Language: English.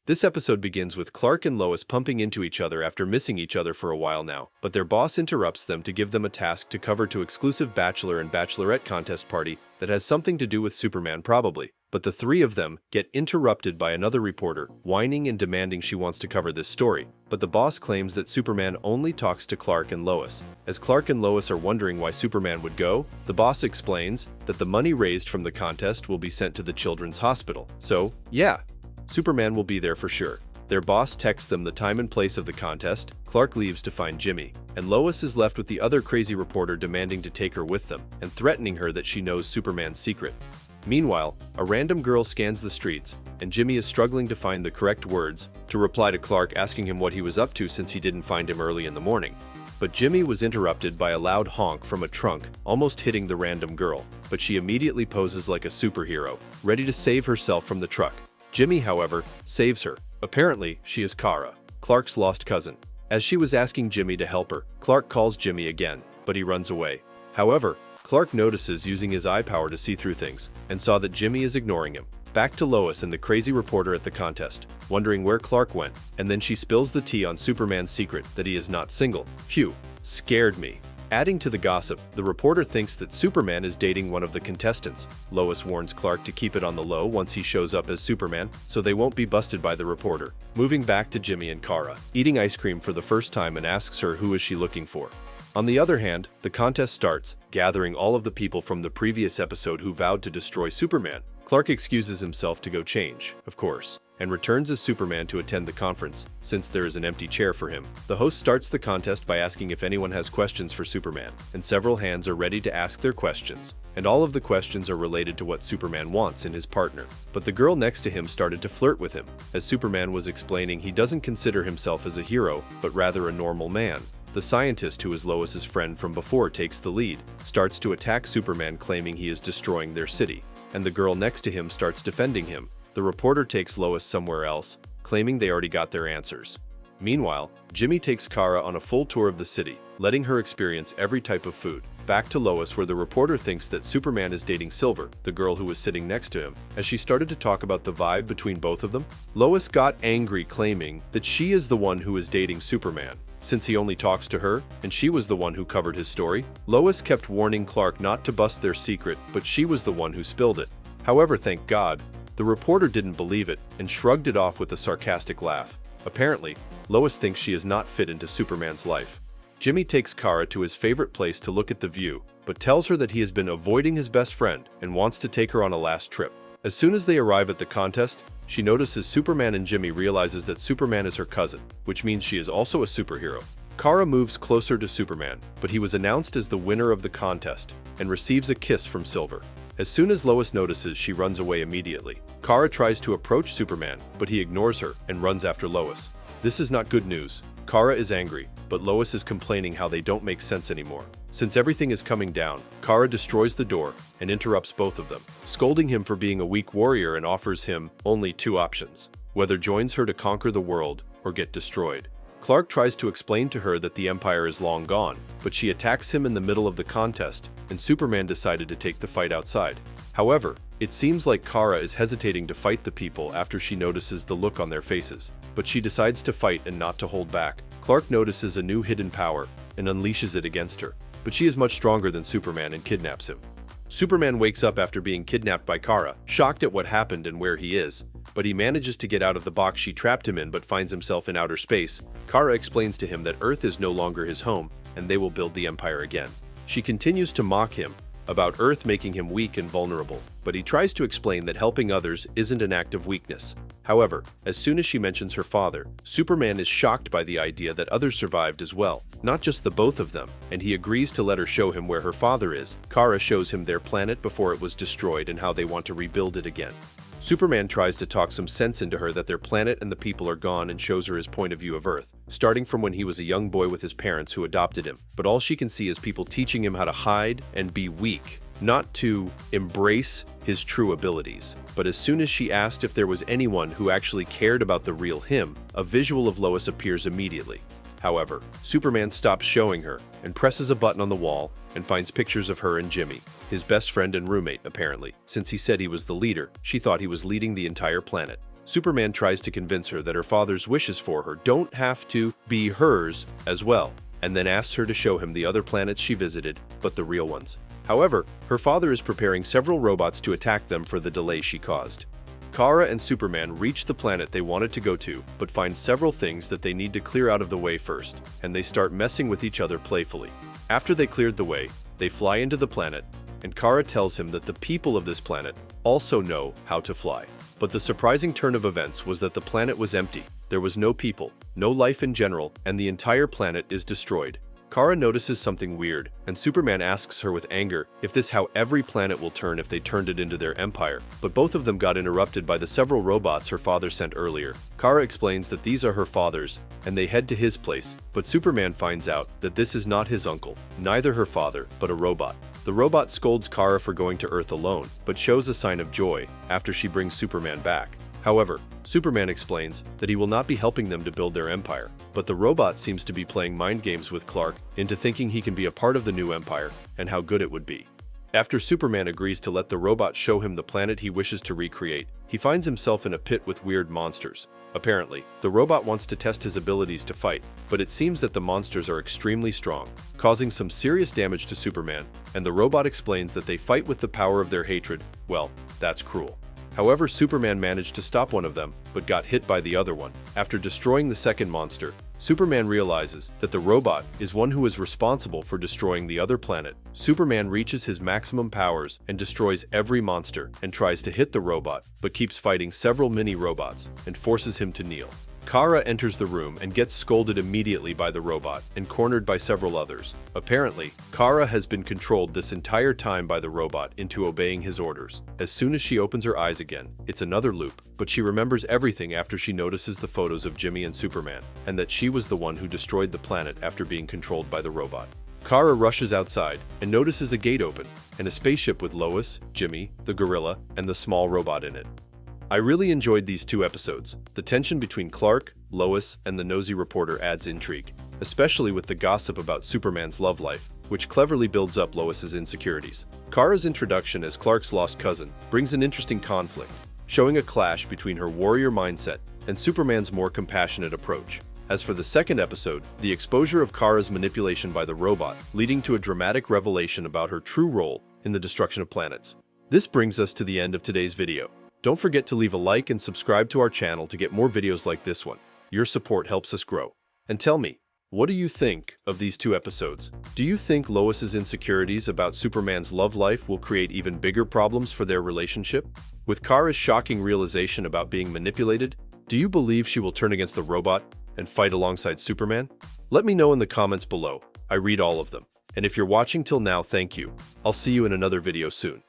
This episode begins with Clark and Lois pumping into each other after missing each other for a while now, but their boss interrupts them to give them a task to cover to exclusive bachelor and bachelorette contest party that has something to do with Superman probably. But the three of them get interrupted by another reporter, whining and demanding she wants to cover this story. But the boss claims that Superman only talks to Clark and Lois. As Clark and Lois are wondering why Superman would go, the boss explains that the money raised from the contest will be sent to the children's hospital. So, yeah, Superman will be there for sure. Their boss texts them the time and place of the contest. Clark leaves to find Jimmy, and Lois is left with the other crazy reporter demanding to take her with them and threatening her that she knows Superman's secret. Meanwhile, a random girl scans the streets, and Jimmy is struggling to find the correct words to reply to Clark asking him what he was up to since he didn't find him early in the morning. But Jimmy was interrupted by a loud honk from a trunk, almost hitting the random girl, but she immediately poses like a superhero, ready to save herself from the truck. Jimmy, however, saves her. Apparently, she is Kara, Clark's lost cousin. As she was asking Jimmy to help her, Clark calls Jimmy again, but he runs away. However, Clark notices using his eye power to see through things, and saw that Jimmy is ignoring him. Back to Lois and the crazy reporter at the contest, wondering where Clark went, and then she spills the tea on Superman's secret that he is not single. Phew, scared me. Adding to the gossip, the reporter thinks that Superman is dating one of the contestants. Lois warns Clark to keep it on the low once he shows up as Superman, so they won't be busted by the reporter. Moving back to Jimmy and Kara, eating ice cream for the first time, and asks her who is she looking for. On the other hand, the contest starts, gathering all of the people from the previous episode who vowed to destroy Superman. Clark excuses himself to go change, of course, and returns as Superman to attend the conference, since there is an empty chair for him. The host starts the contest by asking if anyone has questions for Superman, and several hands are ready to ask their questions. And all of the questions are related to what Superman wants in his partner. But the girl next to him started to flirt with him. As Superman was explaining, he doesn't consider himself as a hero, but rather a normal man. The scientist, who is Lois's friend from before, takes the lead, starts to attack Superman, claiming he is destroying their city, and the girl next to him starts defending him. The reporter takes Lois somewhere else, claiming they already got their answers. Meanwhile, Jimmy takes Kara on a full tour of the city, letting her experience every type of food. Back to Lois, where the reporter thinks that Superman is dating Silver, the girl who was sitting next to him. As she started to talk about the vibe between both of them, Lois got angry, claiming that she is the one who is dating Superman, since he only talks to her, and she was the one who covered his story. Lois kept warning Clark not to bust their secret, but she was the one who spilled it. However, thank God, the reporter didn't believe it and shrugged it off with a sarcastic laugh. Apparently, Lois thinks she is not fit into Superman's life. Jimmy takes Kara to his favorite place to look at the view, but tells her that he has been avoiding his best friend and wants to take her on a last trip. As soon as they arrive at the contest, she notices Superman, and Jimmy realizes that Superman is her cousin, which means she is also a superhero. Kara moves closer to Superman, but he was announced as the winner of the contest and receives a kiss from Silver. As soon as Lois notices, she runs away immediately. Kara tries to approach Superman, but he ignores her and runs after Lois. This is not good news. Kara is angry, but Lois is complaining how they don't make sense anymore. Since everything is coming down, Kara destroys the door and interrupts both of them, scolding him for being a weak warrior, and offers him only two options: whether joins her to conquer the world or get destroyed. Clark tries to explain to her that the Empire is long gone, but she attacks him in the middle of the contest, and Superman decided to take the fight outside. However, it seems like Kara is hesitating to fight the people after she notices the look on their faces, but she decides to fight and not to hold back. Clark notices a new hidden power and unleashes it against her, but she is much stronger than Superman and kidnaps him. Superman wakes up after being kidnapped by Kara, shocked at what happened and where he is, but he manages to get out of the box she trapped him in, but finds himself in outer space. Kara explains to him that Earth is no longer his home, and they will build the Empire again. She continues to mock him about Earth making him weak and vulnerable, but he tries to explain that helping others isn't an act of weakness. However, as soon as she mentions her father, Superman is shocked by the idea that others survived as well, not just the both of them, and he agrees to let her show him where her father is. Kara shows him their planet before it was destroyed and how they want to rebuild it again. Superman tries to talk some sense into her that their planet and the people are gone, and shows her his point of view of Earth, starting from when he was a young boy with his parents who adopted him. But all she can see is people teaching him how to hide and be weak, not to embrace his true abilities. But as soon as she asked if there was anyone who actually cared about the real him, a visual of Lois appears immediately. However, Superman stops showing her and presses a button on the wall and finds pictures of her and Jimmy, his best friend and roommate apparently. Since he said he was the leader, she thought he was leading the entire planet. Superman tries to convince her that her father's wishes for her don't have to be hers as well, and then asks her to show him the other planets she visited, but the real ones. However, her father is preparing several robots to attack them for the delay she caused. Kara and Superman reach the planet they wanted to go to, but find several things that they need to clear out of the way first, and they start messing with each other playfully. After they cleared the way, they fly into the planet, and Kara tells him that the people of this planet also know how to fly. But the surprising turn of events was that the planet was empty. There was no people, no life in general, and the entire planet is destroyed. Kara notices something weird, and Superman asks her with anger if this is how every planet will turn if they turned it into their empire, but both of them got interrupted by the several robots her father sent earlier. Kara explains that these are her father's, and they head to his place, but Superman finds out that this is not his uncle, neither her father, but a robot. The robot scolds Kara for going to Earth alone, but shows a sign of joy after she brings Superman back. However, Superman explains that he will not be helping them to build their empire, but the robot seems to be playing mind games with Clark into thinking he can be a part of the new empire and how good it would be. After Superman agrees to let the robot show him the planet he wishes to recreate, he finds himself in a pit with weird monsters. Apparently, the robot wants to test his abilities to fight, but it seems that the monsters are extremely strong, causing some serious damage to Superman, and the robot explains that they fight with the power of their hatred. Well, that's cruel. However, Superman managed to stop one of them, but got hit by the other one. After destroying the second monster, Superman realizes that the robot is one who is responsible for destroying the other planet. Superman reaches his maximum powers and destroys every monster and tries to hit the robot, but keeps fighting several mini-robots and forces him to kneel. Kara enters the room and gets scolded immediately by the robot and cornered by several others. Apparently, Kara has been controlled this entire time by the robot into obeying his orders. As soon as she opens her eyes again, it's another loop, but she remembers everything after she notices the photos of Jimmy and Superman, and that she was the one who destroyed the planet after being controlled by the robot. Kara rushes outside and notices a gate open and a spaceship with Lois, Jimmy, the gorilla, and the small robot in it. I really enjoyed these two episodes. The tension between Clark, Lois, and the nosy reporter adds intrigue, especially with the gossip about Superman's love life, which cleverly builds up Lois's insecurities. Kara's introduction as Clark's lost cousin brings an interesting conflict, showing a clash between her warrior mindset and Superman's more compassionate approach. As for the second episode, the exposure of Kara's manipulation by the robot, leading to a dramatic revelation about her true role in the destruction of planets. This brings us to the end of today's video. Don't forget to leave a like and subscribe to our channel to get more videos like this one. Your support helps us grow. And tell me, what do you think of these two episodes? Do you think Lois's insecurities about Superman's love life will create even bigger problems for their relationship? With Kara's shocking realization about being manipulated, do you believe she will turn against the robot and fight alongside Superman? Let me know in the comments below. I read all of them. And if you're watching till now, thank you. I'll see you in another video soon.